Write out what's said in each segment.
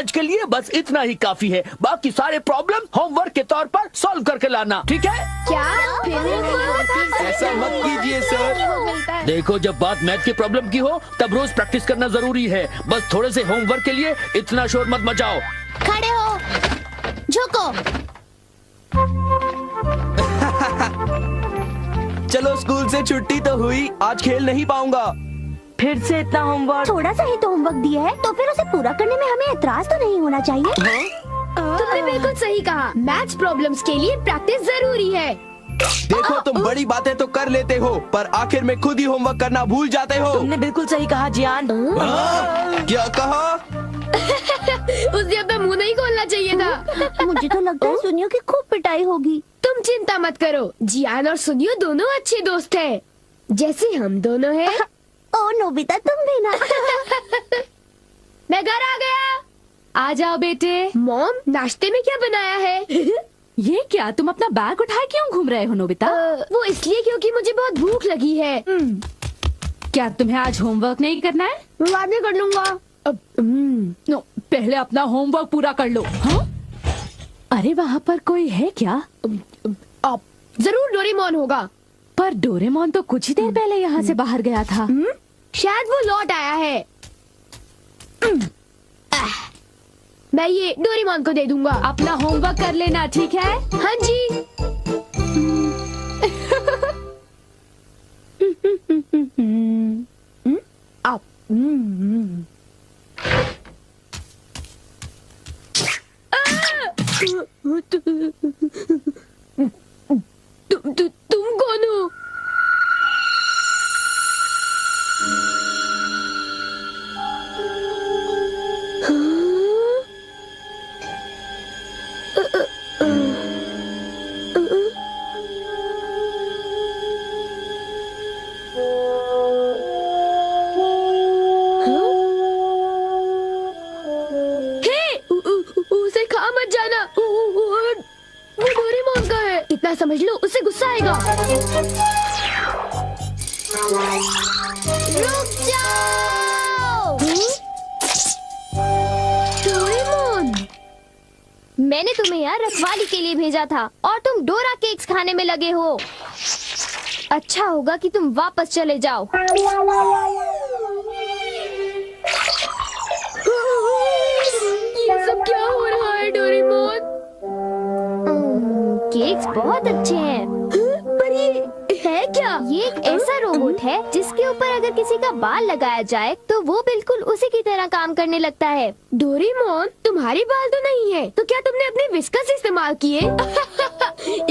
आज के लिए बस इतना ही काफी है। बाकी सारे प्रॉब्लम होमवर्क के तौर पर सॉल्व करके लाना, ठीक है? क्या? ऐसा मत कीजिए सर। देखो, जब बात मैथ की प्रॉब्लम की हो तब रोज प्रैक्टिस करना जरूरी है। बस थोड़े से होमवर्क के लिए इतना शोर मत मचाओ। खड़े हो, झुको। चलो, स्कूल से छुट्टी तो हुई, आज खेल नहीं पाऊंगा। फिर से इतना होमवर्क? थोड़ा सा ही तो होमवर्क दिया है, तो फिर उसे पूरा करने में हमें एतराज तो नहीं होना चाहिए। तुमने बिल्कुल सही कहा, मैथ्स प्रॉब्लम्स के लिए प्रैक्टिस जरूरी है। देखो, तुम बड़ी बातें तो कर लेते हो, पर आखिर में खुद ही होमवर्क करना भूल जाते हो। तुमने बिल्कुल सही कहा जियान। क्या कहा? उसे अपना मुंह नहीं खोलना चाहिए था। मुझे तो लगता है सुनियो की खूब पिटाई होगी। तुम चिंता मत करो, जियान और सुनियो दोनों अच्छे दोस्त हैं, जैसे हम दोनों हैं। ओ नोबिता, तुम भी ना। मैं घर आ गया। आ जाओ बेटे। मॉम, नाश्ते में क्या बनाया है? ये क्या, तुम अपना बैग उठाए क्यों घूम रहे हो नोबिता? वो इसलिए क्योंकि मुझे बहुत भूख लगी है। क्या तुम्हें आज होमवर्क नहीं करना है? मैं बाद में कर लूंगा। नो, पहले अपना होमवर्क पूरा कर लो। हाँ? अरे वहाँ पर कोई है क्या? जरूर डोरेमोन होगा। पर डोरेमोन तो कुछ ही देर पहले यहाँ से बाहर गया था। शायद वो लौट आया है। मैं ये डोरेमोन को दे दूंगा। अपना होमवर्क कर लेना, ठीक है? हाँ जी। तुम कौन हो? उसे खा मत जाना, वो डोरेमोन का है। इतना समझ लो, उससे गुस्सा आएगा। रुक जाओ। डोरेमोन, मैंने तुम्हें यहाँ रखवाली के लिए भेजा था और तुम डोरा केक्स खाने में लगे हो। अच्छा होगा कि तुम वापस चले जाओ। ये सब क्या हो रहा है डोरेमोन? केक्स बहुत अच्छे हैं। पर ये है क्या? ये एक ऐसा रोबोट है जिसके ऊपर अगर किसी का बाल लगाया जाए तो वो बिल्कुल उसी की तरह काम करने लगता है। डोरेमोन, तुम्हारे बाल तो नहीं है, तो क्या तुमने अपने विस्कस इस्तेमाल किए?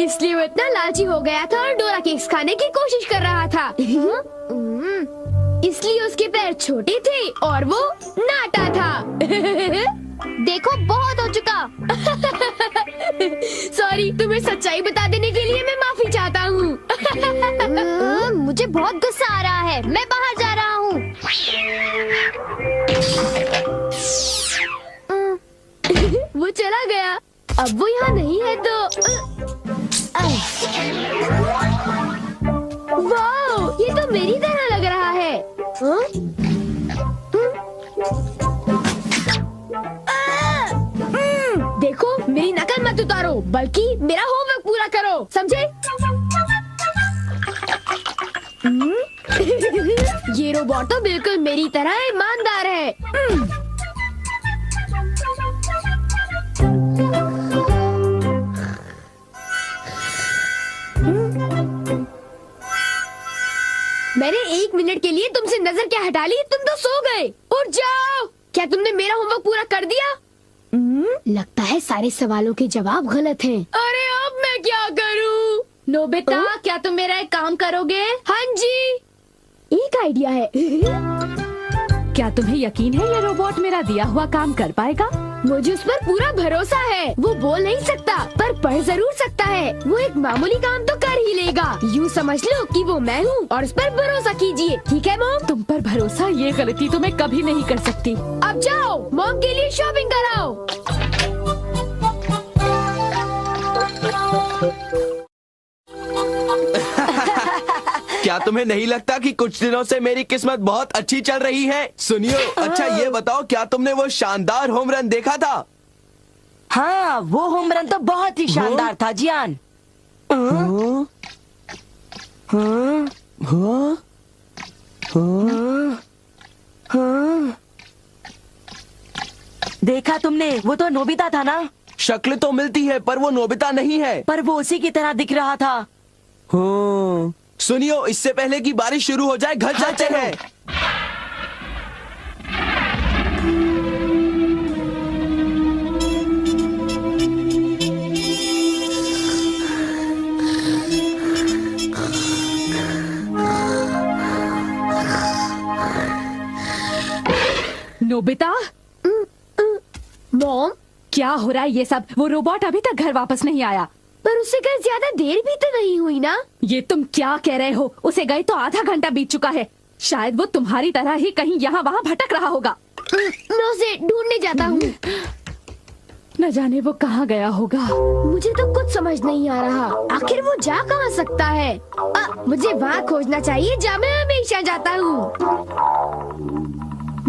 इसलिए वो इतना लालची हो गया था और डोरा केक्स खाने की कोशिश कर रहा था। इसलिए उसके पैर छोटे थे और वो नाटा था। देखो, बहुत हो चुका। सॉरी, तुम्हें सच्चाई बता देने के लिए मैं माफी चाहता हूँ। मुझे बहुत गुस्सा आ रहा है, मैं बाहर जा रहा हूँ। वो चला गया, अब वो यहाँ नहीं है तो। वाह, ये तो मेरी तरह लग रहा है। देखो, मेरी नकल मत उतारो, बल्कि मेरा होमवर्क पूरा करो, समझे? ये रोबोट तो बिल्कुल मेरी तरह ईमानदार है। मैंने 1 मिनट के लिए तुमसे नजर क्या हटा ली, तुम तो सो गए। उठ जाओ। क्या तुमने मेरा होमवर्क पूरा कर दिया? लगता है सारे सवालों के जवाब गलत हैं। अरे अब मैं क्या करूं? नोबिता, क्या तुम मेरा एक काम करोगे? हाँ जी, एक आइडिया है। क्या तुम्हें यकीन है ये रोबोट मेरा दिया हुआ काम कर पाएगा? मुझे उस पर पूरा भरोसा है। वो बोल नहीं सकता पर पढ़ जरूर सकता है। वो एक मामूली काम तो कर ही लेगा। यूँ समझ लो कि वो मैं हूँ और उस पर भरोसा कीजिए, ठीक है मॉम? तुम पर भरोसा, ये गलती तो मैं कभी नहीं कर सकती। अब जाओ, मॉम के लिए शॉपिंग कराओ। क्या तुम्हें नहीं लगता कि कुछ दिनों से मेरी किस्मत बहुत अच्छी चल रही है? सुनियो, अच्छा ये बताओ, क्या तुमने वो शानदार होम रन देखा था? हाँ, वो होम रन तो बहुत ही शानदार था जियान। हाँ? हाँ? हाँ। देखा तुमने? वो तो नोबिता था ना? शक्ल तो मिलती है पर वो नोबिता नहीं है। पर वो उसी की तरह दिख रहा था। हाँ। सुनियो, इससे पहले कि बारिश शुरू हो जाए घर जाते चलो। हैं। नोबिता, मॉम, क्या हो रहा है ये सब? वो रोबोट अभी तक घर वापस नहीं आया। पर उससे कहीं ज्यादा देर भी तो नहीं हुई ना? ये तुम क्या कह रहे हो? उसे गए तो आधा घंटा बीत चुका है। शायद वो तुम्हारी तरह ही कहीं यहाँ वहाँ भटक रहा होगा। मैं उसे ढूंढने जाता हूँ। न जाने वो कहाँ गया होगा। मुझे तो कुछ समझ नहीं आ रहा, आखिर वो जा कहाँ सकता है? मुझे वहाँ खोजना चाहिए जहाँ मैं हमेशा जाता हूँ।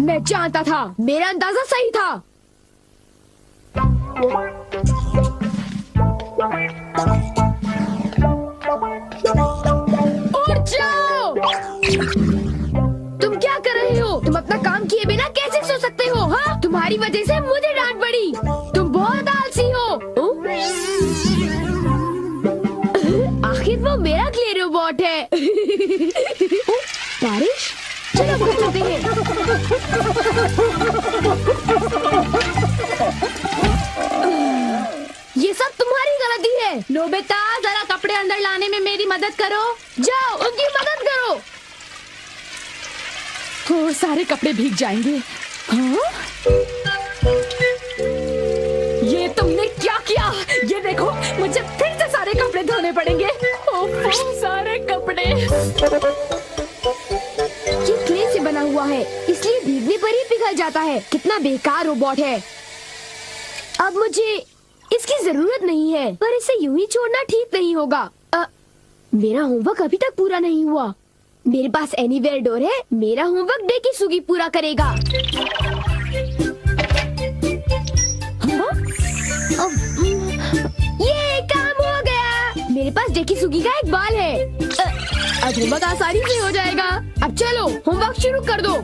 मैं जानता था, मेरा अंदाजा सही था। उठ जाओ! तुम क्या कर रहे हो? तुम अपना काम किए बिना कैसे सो सकते हो? हाँ, तुम्हारी वजह से मुझे डांट पड़ी। तुम बहुत आलसी हो। आखिर वो मेरा क्ले रोबोट है। बारिश, चलो घर चलते हैं। ये सब तुम्हारी गलती है। नोबिता, जरा कपड़े अंदर लाने में मेरी मदद करो। जाओ, उनकी मदद करो। हो, सारे कपड़े भीग जाएंगे। हाँ? ये तुमने क्या किया? ये देखो, मुझे फिर से सारे कपड़े धोने पड़ेंगे। ओह, सारे कपड़े। ये क्ले से बना हुआ है, इसलिए भीगने पर ही पिघल जाता है। कितना बेकार रोबोट है। अब मुझे इसकी जरूरत नहीं है, पर इसे यूं ही छोड़ना ठीक नहीं होगा। मेरा होमवर्क अभी तक पूरा नहीं हुआ। मेरे पास एनीवेयर डोर है। मेरा होमवर्क डेकिसुगी पूरा करेगा। ये काम हो गया। मेरे पास डेकिसुगी का एक बाल है। अब होमवर्क आसानी से हो जाएगा। अब चलो, होमवर्क शुरू कर दो।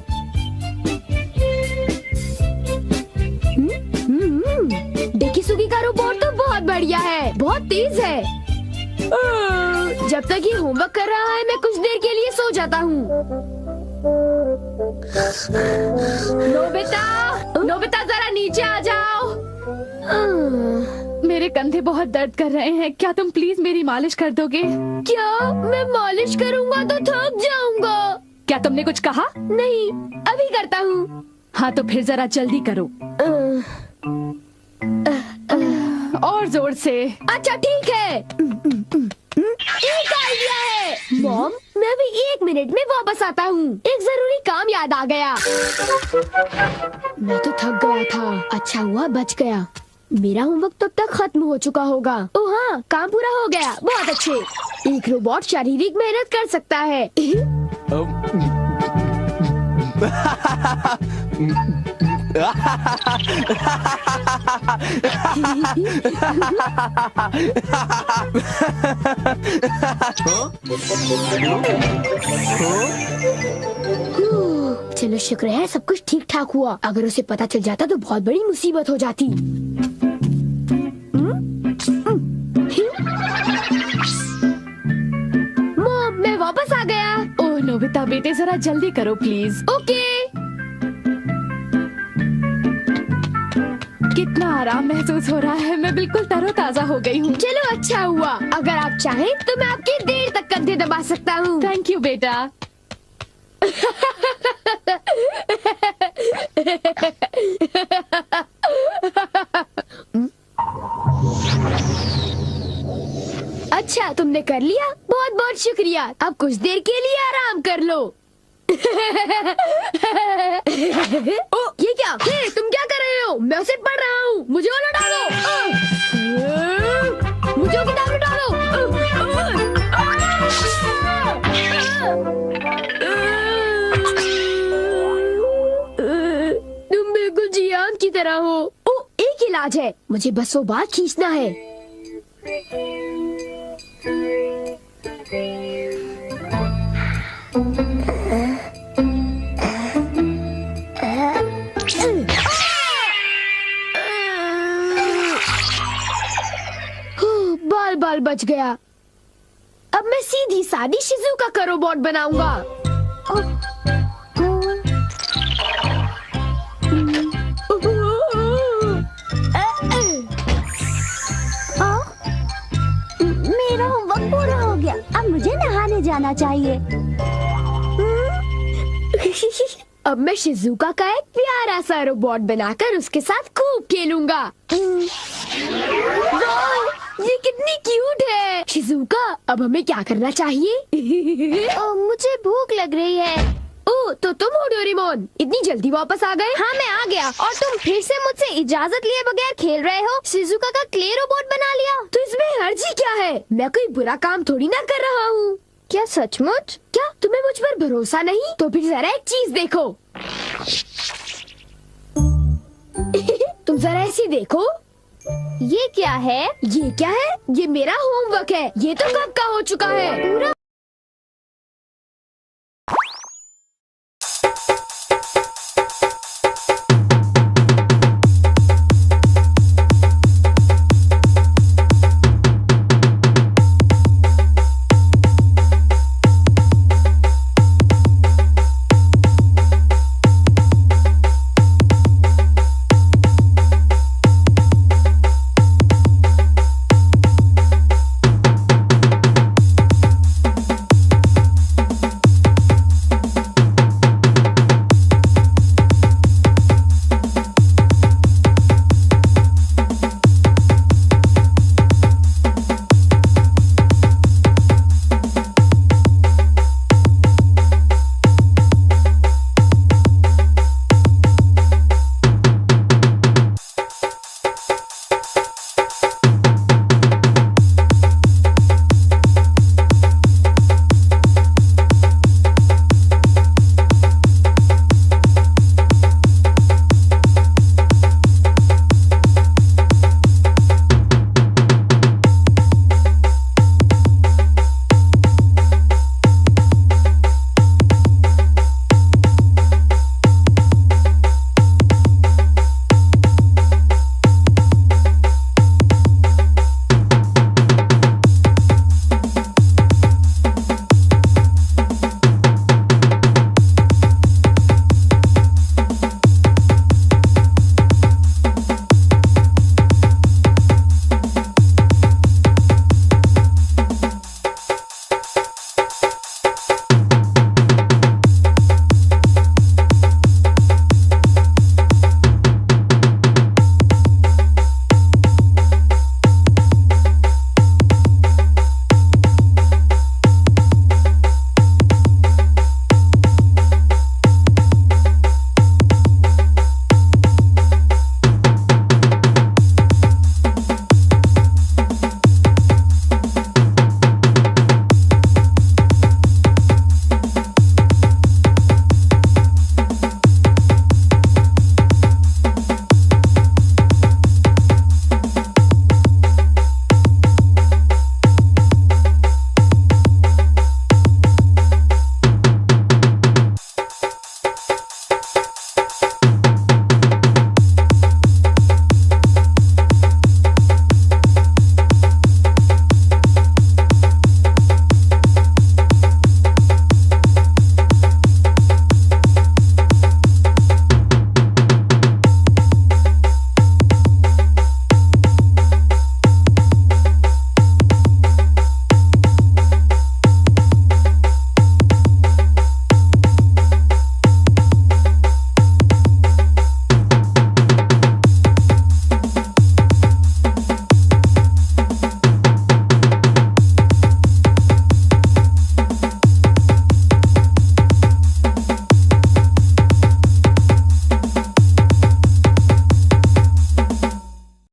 डेकिसुगी का रोबोट तो बहुत बढ़िया है, बहुत तेज है। जब तक ये होमवर्क कर रहा है, मैं कुछ देर के लिए सो जाता हूँ। नोबिता, नोबिता, जरा नीचे आ जाओ। मेरे कंधे बहुत दर्द कर रहे हैं। क्या तुम प्लीज मेरी मालिश कर दोगे? क्या? मैं मालिश करूँगा तो थक जाऊंगा। क्या तुमने कुछ कहा? नहीं, अभी करता हूँ। हाँ, तो फिर जरा जल्दी करो और जोर से। अच्छा ठीक है। एक आइडिया है। मॉम, मैं भी 1 मिनट में वापस आता हूँ। एक जरूरी काम याद आ गया। मैं तो थक गया था। अच्छा हुआ बच गया। मेरा होमवर्क तब तक खत्म हो चुका होगा। ओह हाँ, काम पूरा हो गया। बहुत अच्छे। एक रोबोट शारीरिक मेहनत कर सकता है। चलो, शुक्र है सब कुछ ठीक ठाक हुआ। अगर उसे पता चल जाता तो बहुत बड़ी मुसीबत हो जाती। मॉम, मैं वापस आ गया। ओह नोबिता बेटे, जरा जल्दी करो प्लीज। ओके। कितना आराम महसूस हो रहा है। मैं बिल्कुल तरोताजा हो गई हूँ। चलो, अच्छा हुआ। अगर आप चाहें तो मैं आपके देर तक कंधे दबा सकता हूँ। थैंक यू बेटा। अच्छा, तुमने कर लिया। बहुत बहुत शुक्रिया। अब कुछ देर के लिए आराम कर लो। ओ, ये क्या? हे, तुम क्या कर रहे हो? मैं उसे पढ़ रहा हूँ। मुझे वो लौटा दो। मुझे वो किताब लौटा दो। बिल्कुल जियान की तरह हो। ओ, एक इलाज है, मुझे बसों बार खींचना है। बाल बाल बच गया। अब मैं सीधी सादी शिजुका का रोबोट बनाऊंगा। मेरा होमवर्क पूरा हो गया, अब मुझे नहाने जाना चाहिए। अब मैं शिजुका का एक प्यारा सा रोबोट बनाकर उसके साथ खूब खेलूंगा। वाह, ये कितनी क्यूट है। शिजुका, अब हमें क्या करना चाहिए? मुझे भूख लग रही है। ओ, तो तुम हो डोरेमोन, इतनी जल्दी वापस आ गए? हाँ, मैं आ गया और तुम फिर से मुझसे इजाजत लिए बगैर खेल रहे हो। शिजुका का क्ले रोबोट बना लिया। तो इसमें हर्जी क्या है? मैं कोई बुरा काम थोड़ी ना कर रहा हूँ। क्या सचमुच? क्या तुम्हें मुझ पर भरोसा नहीं? तो फिर जरा एक चीज देखो। तुम जरा ऐसे देखो। ये क्या है? ये क्या है? ये मेरा होमवर्क है। ये तो कब का हो चुका है। पूरा